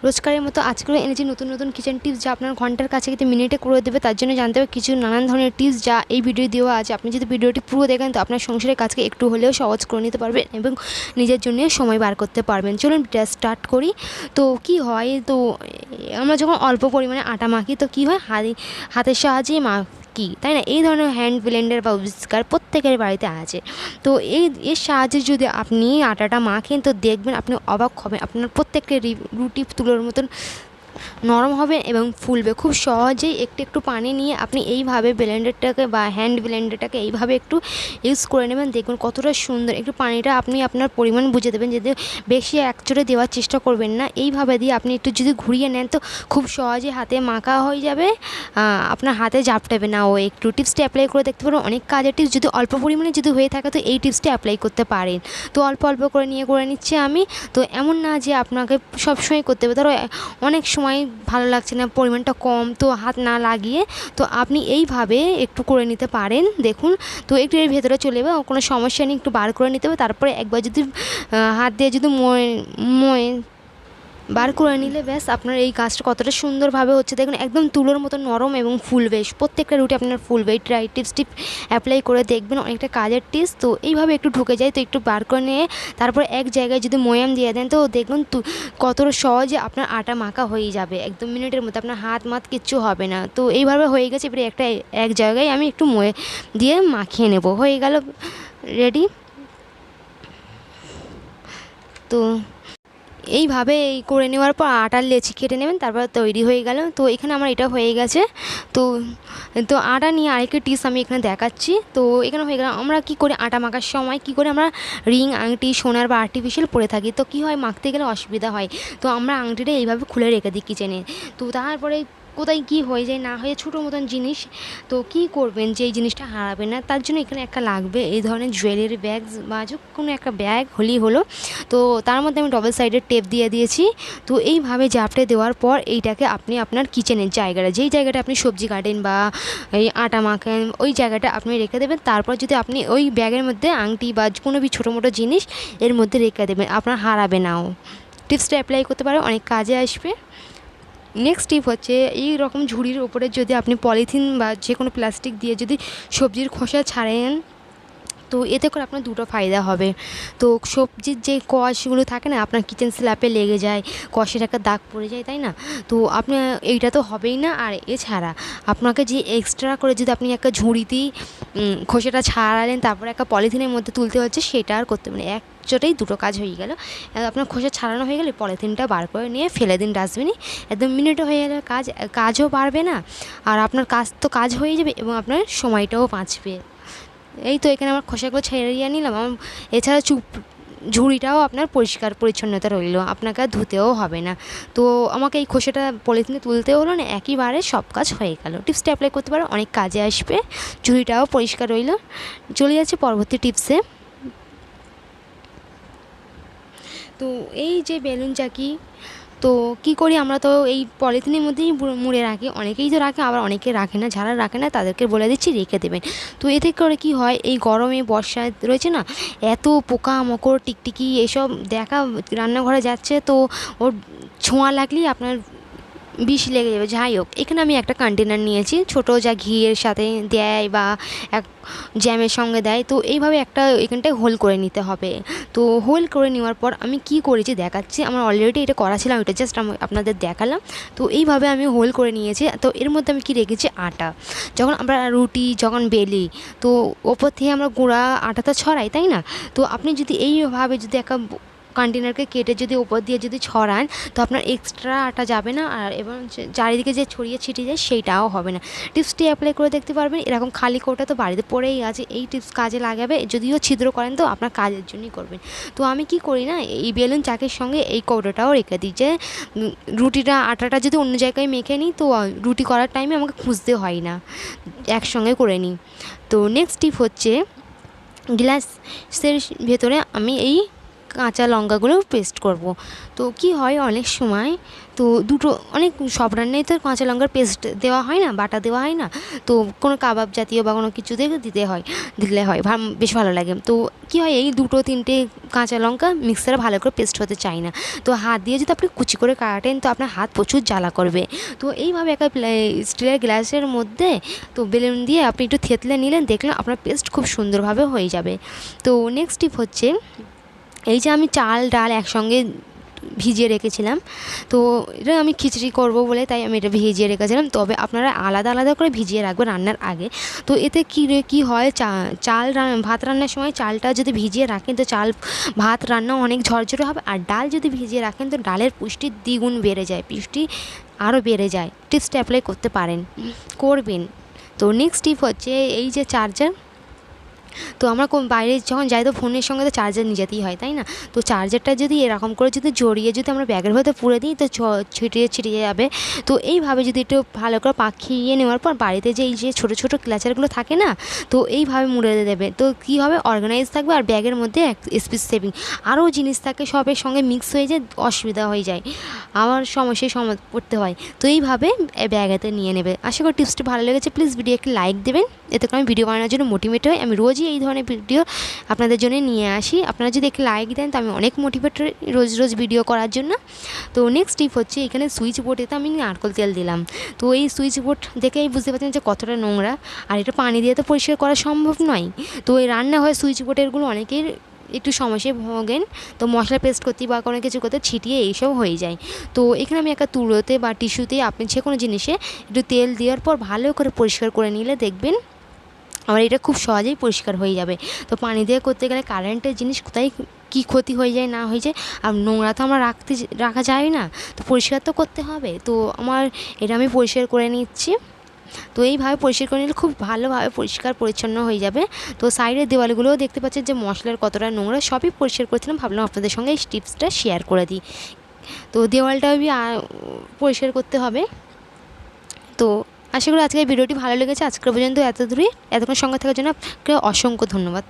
রোজকারের মতো আজকেও এনেছি নতুন নতুন কিচেন টিপস, যা আপনার ঘন্টার কাছে কিন্তু মিনিটে করে দেবে। তার জন্য জানতে হবে কিছু নানান ধরনের টিপস, যা এই ভিডিও দেওয়া আছে। আপনি যদি ভিডিওটি পুরো দেখেন তো আপনার সংসারের কাজকে একটু হলেও সহজ করে নিতে পারবেন এবং নিজের জন্য সময় বার করতে পারবেন। চলুন ভিডিও স্টার্ট করি। তো কি হয়, তো আমরা যখন অল্প পরিমাণে আটা মাখি তো কি হয়, হাতের সাহায্যেই মাখি, তাই না? এই ধরনের হ্যান্ড ব্লেন্ডার বা হুইস্কার প্রত্যেকের বাড়িতে আছে। তো এর সাহায্যে যদি আপনি আটাটা মাখেন তো দেখবেন আপনি অবাক হবেন, আপনার প্রত্যেকটা রুটি তুলোর মতন নরম হবে এবং ফুলবে। খুব সহজেই একটু একটু পানি নিয়ে আপনি এইভাবে ব্লেন্ডারটাকে বা হ্যান্ড ব্লেন্ডারটাকে এইভাবে একটু ইউজ করে নেবেন, দেখুন কতটা সুন্দর। একটু পানিটা আপনি আপনার পরিমাণ বুঝে দেবেন, যদি বেশি একচোটে দেওয়ার চেষ্টা করবেন না। এইভাবে দিয়ে আপনি একটু যদি ঘুরিয়ে নেন তো খুব সহজে হাতে মাখা হয়ে যাবে, আপনার হাতে ঝাপটাবে না। ও একটু টিপসটি অ্যাপ্লাই করে দেখতে পারেন, অনেক কাজের টিপস। যদি অল্প পরিমাণে যদি হয়ে থাকে তো এই টিপসটি অ্যাপ্লাই করতে পারেন। তো অল্প অল্প করে নিচ্ছি আমি। তো এমন না যে আপনাকে সবসময় করতে হবে, ধরো অনেক সময় ভালো লাগছে না, পরিমাণটা কম, তো হাত না লাগিয়ে তো আপনি এইভাবে একটু করে নিতে পারেন। দেখুন তো একটু এর ভেতরে চলে যাবে, কোনো সমস্যা নেই, একটু বার করে নিতে হবে। তারপরে একবার যদি হাত দিয়ে যদি ময়ে বার করে নিলে ব্যাস আপনার এই কাজটা কতটা সুন্দরভাবে হচ্ছে দেখুন, একদম তুলোর মতো নরম এবং ফুলবে। প্রত্যেকটা রুটি আপনার ফুলবে। এই ট্রাই টিপসটি অ্যাপ্লাই করে দেখবেন, অনেকটা কাজের টিপস। তো এইভাবে একটু ঢুকে যায় তো একটু বার করে নিয়ে তারপর এক জায়গায় যদি ময়াম দিয়ে দেন তো দেখুন কতটা সহজে আপনার আটা মাখা হয়ে যাবে, একদম মিনিটের মধ্যে। আপনার হাত কিচ্ছু হবে না। তো এইভাবে হয়ে গেছে। এবারে এক জায়গায় আমি একটু দিয়ে মাখিয়ে নেব, হয়ে গেল রেডি। তো এইভাবে করে নেওয়ার পর আটার লেচি কেটে নেবেন, তারপর তৈরি হয়ে গেল। তো এখানে আমার এটা হয়ে গেছে। তো তো আটা নিয়ে আরেকটা টিপস আমি এখানে দেখাচ্ছি। তো এখানে হয়ে গেল। আমরা কি করি আটা মাখার সময়, কি করে আমরা রিং, আংটি, সোনার বা আর্টিফিশিয়াল পরে থাকি। তো কি হয়, মাখতে গেলে অসুবিধা হয়। তো আমরা আংটিটা এইভাবে খুলে রেখে দিই কিচেনে। তো তারপরে কোথায় কী হয়ে যায় না হয়ে ছোটো মতন জিনিস, তো কী করবেন যে এই জিনিসটা হারাবে না, তার জন্য এখানে একটা লাগবে এই ধরনের জুয়েলারি ব্যাগ বা যে কোনো একটা ব্যাগ হলেই হলো। তো তার মধ্যে আমি ডবল সাইডের টেপ দিয়ে দিয়েছি। তো এইভাবে জাপটে দেওয়ার পর এইটাকে আপনি আপনার কিচেনের জায়গাটা, যেই জায়গাটা আপনি সবজি কাটেন বা এই আটা মাখেন, ওই জায়গাটা আপনি রেখে দেবেন। তারপর যদি আপনি ওই ব্যাগের মধ্যে আংটি বা কোনো ছোটো মোটো জিনিস এর মধ্যে রেখে দেবেন, আপনার হারাবে নাও। টিপসটা অ্যাপ্লাই করতে পারে, অনেক কাজে আসবে। নেক্সট টিপ হচ্ছে, এই রকম ঝুড়ির ওপরে যদি আপনি পলিথিন বা যে কোনো প্লাস্টিক দিয়ে যদি সবজির খোসা ছাড়েন তো এতে করে আপনার দুটো ফায়দা হবে। তো সবজির যে কষগুলো থাকে না, আপনার কিচেন স্ল্যাপে লেগে যায়, কষের একটা দাগ পড়ে যায়, তাই না? তো আপনার এইটা তো হবেই না। আর এছাড়া আপনাকে যে এক্সট্রা করে যদি আপনি একটা ঝুড়িতেই খোসাটা ছাড়ালেন, তারপরে একটা পলিথিনের মধ্যে তুলতে হচ্ছে, সেটা আর করতে মানে একচোটেই দুটো কাজ হয়ে গেল। আপনার খোসা ছাড়ানো হয়ে গেলে পলিথিনটা বার করে নিয়ে ফেলে দিন ডাস্টবিনে, একদম মিনিটে হয়ে গেলে কাজও বাড়বে না, আর আপনার কাজ হয়ে যাবে এবং আপনার সময়টাও বাঁচবে। এই তো এখানে আমার খোসাগুলো ছেড়িয়ে নিলাম। এছাড়া ঝুড়িটাও আপনার পরিষ্কার পরিচ্ছন্নতা রইল, আপনাকে আর ধুতেও হবে না। তো আমাকে এই খোসাটা পলিথিনে তুলতে হলো না, একইবারে সব কাজ হয়ে গেল। টিপসটা অ্যাপ্লাই করতে পারো, অনেক কাজে আসবে। ঝুড়িটাও পরিষ্কার রইল। চলে যাচ্ছে পরবর্তী টিপসে। তো এই যে বেলুন চাকি, তো কী করি আমরা, তো এই পলিথিনের মধ্যেই মুড়ে রাখি। অনেকেই তো রাখে, আবার অনেকে রাখে না। যারা রাখে না তাদেরকে বলে দিচ্ছি রেখে দেবেন। তো এতে করে কি হয়, এই গরমে বর্ষায় রয়েছে না, এত পোকামাকড়, টিকটিকি এসব দেখা রান্নাঘরে যাচ্ছে, তো ওর ছোঁয়া লাগলেই আপনার বিষ লেগে যাবে। যাই হোক, এখানে আমি একটা কন্টেনার নিয়েছি, ছোটো, যা ঘিয়ের সাথে দেয় বা এক জ্যামের সঙ্গে দেয়। তো এইভাবে একটা এখানটায় হোল করে নিতে হবে। তো হোল করে নেওয়ার পর আমি কি করেছি দেখাচ্ছি। আমার অলরেডি এটা করা ছিল, এটা জাস্ট আপনাদের দেখালাম। তো এইভাবে আমি হোল করে নিয়েছি। তো এর মধ্যে আমি কি রেখেছি, আটা। যখন আমরা রুটি বেলি তো ওপর থেকে আমরা গুঁড়া আটাটা ছড়াই, তাই না? তো আপনি যদি এইভাবে যদি একটা কন্টেনারকে কেটে যদি ওপর দিয়ে যদি ছড়ান তো আপনার এক্সট্রা আটা যাবে না, আর এবং চারিদিকে যে ছড়িয়ে ছিটিয়ে যায় সেইটাও হবে না। টিপসটি অ্যাপ্লাই করে দেখতে পারবেন। এরকম খালি কৌটা তো বাড়িতে পড়েই আছে, এই টিপস কাজে লাগাবে। যদিও ছিদ্র করেন তো আপনার কাজের জন্যই করবেন। তো আমি কি করি না, এই বেলুন চাকের সঙ্গে এই কৌটোটাও রেখে দিই, যে আটাটা যদি অন্য জায়গায় মেখে নিই তো রুটি করার টাইমে আমাকে খুঁজতে হয় না, একসঙ্গে করে নিই। তো নেক্সট টিপ হচ্ছে, গ্লাসের ভেতরে আমি এই কাঁচা লঙ্কাগুলো পেস্ট করব। তো কি হয় অনেক সময় তো দুটো অনেক সব রান্নায় তো কাঁচা লঙ্কার পেস্ট দেওয়া হয় না, বাটা দেওয়া হয় না, তো কোনো কাবাব জাতীয় বা কোনো কিছু দিয়ে দিলে হয় বেশ ভালো লাগে। তো কি হয় এই 2-3টে কাঁচা লঙ্কা মিক্সারে ভালো করে পেস্ট হতে চায় না, তো হাত দিয়ে যদি আপনি কুচি করে কাটেন তো আপনার হাত প্রচুর জ্বালা করবে। তো এইভাবে একটা স্টিলের গ্লাসের মধ্যে তো বেলুন দিয়ে আপনি একটু থেতলে নিলেন, দেখলেন আপনার পেস্ট খুব সুন্দরভাবে হয়ে যাবে। তো নেক্সট টিপ হচ্ছে, এই যে আমি চাল ডাল একসঙ্গে ভিজিয়ে রেখেছিলাম, তো এটা আমি খিচড়ি করব বলে তাই আমি এটা ভিজিয়ে রেখেছিলাম, তবে আপনারা আলাদা আলাদা করে ভিজিয়ে রাখবেন রান্নার আগে। তো এতে কী হয়, ভাত রান্নার সময় চালটা যদি ভিজিয়ে রাখেন তো ভাত রান্না অনেক ঝরঝরে হবে, আর ডাল যদি ভিজিয়ে রাখেন তো ডালের পুষ্টি দ্বিগুণ বেড়ে যায়, পুষ্টি আরও বেড়ে যায়। টিপসটা অ্যাপ্লাই করতে করবেন। তো নেক্সট টিপ হচ্ছে এই যে চার্জার, তো আমরা বাইরে যখন যাই তো ফোনের সঙ্গে তো চার্জার নিয়ে যেতেই হয়, তাই না? তো চার্জারটা যদি এরকম করে যদি জড়িয়ে যদি আমরা ব্যাগের ভেতরে পুরে দিই তো ছিটিয়ে যাবে। তো এইভাবে যদি একটু ভালো করে পাকিয়ে নেওয়ার পর বাড়িতে যে এই যে ছোটো ছোটো ক্লাচারগুলো থাকে না, তো এইভাবে মুড়ে দেবে, তো কী হবে অর্গানাইজ থাকবে, আর ব্যাগের মধ্যে স্পেস সেভিং। আরও জিনিস থাকে সবের সঙ্গে মিক্স হয়ে যায়, অসুবিধা হয়ে যায়, আমার সমস্যায় পড়তে হয়। তো এইভাবে ব্যাগেতে নিয়ে নেবে। আশা করি টিপসটি ভালো লেগেছে, প্লিজ ভিডিও একটি লাইক দেবেন, এতে করে আমি ভিডিও বানানোর জন্য মোটিভেট হই। আমি রোজই এই ধরনের ভিডিও আপনাদের জন্য নিয়ে আসি, আপনারা যদি একটু লাইক দেন তো আমি অনেক মোটিভেট হই রোজ ভিডিও করার জন্য। তো নেক্সট টিপ হচ্ছে, এখানে সুইচ বোর্ডেতে আমি নারকেল তেল দিলাম। তো এই সুইচ বোর্ড দেখেই বুঝতে পারছেন যে কতটা নোংরা, আর এটা পানি দিয়ে তো পরিষ্কার করা সম্ভব নয়। তো এই রান্না হয় সুইচ বোর্ডেরগুলো অনেকের একটু সমস্যায় ভোগেন, তো মশলা পেস্ট করতে বা কোনো কিছু করতে ছিটিয়ে এইসব হয়ে যায়। তো এখানে আমি একটা তুলোতে বা টিস্যুতে আপনি যে কোনো জিনিসে একটু তেল দেওয়ার পর ভালো করে পরিষ্কার করে নিলে দেখবেন আমার এটা খুব সহজেই পরিষ্কার হয়ে যাবে। তো পানি দিয়ে করতে গেলে কারেন্টের জিনিস কোথায় কী ক্ষতি হয়ে যায় না হয়ে যায়, আর নোংরা তো আমরা রাখা যায় না, তো পরিষ্কার তো করতে হবে। তো এটা আমি পরিষ্কার করে নিচ্ছি। তো এইভাবে পরিষ্কার করে নিলে খুব ভালোভাবে পরিষ্কার পরিচ্ছন্ন হয়ে যাবে। তো সাইডের দেওয়ালগুলোও দেখতে পাচ্ছেন যে মশলার কতটা নোংরা, সবই পরিষ্কার করেছিলাম, ভাবলাম আপনাদের সঙ্গে এই টিপসটা শেয়ার করে দিই। তো দেওয়ালটাও পরিষ্কার করতে হবে। তো আশা করি আজকের ভিডিওটি ভালো লেগেছে। আজকের পর্যন্ত এতক্ষণ সঙ্গে থাকার জন্য আপনাকে অসংখ্য ধন্যবাদ।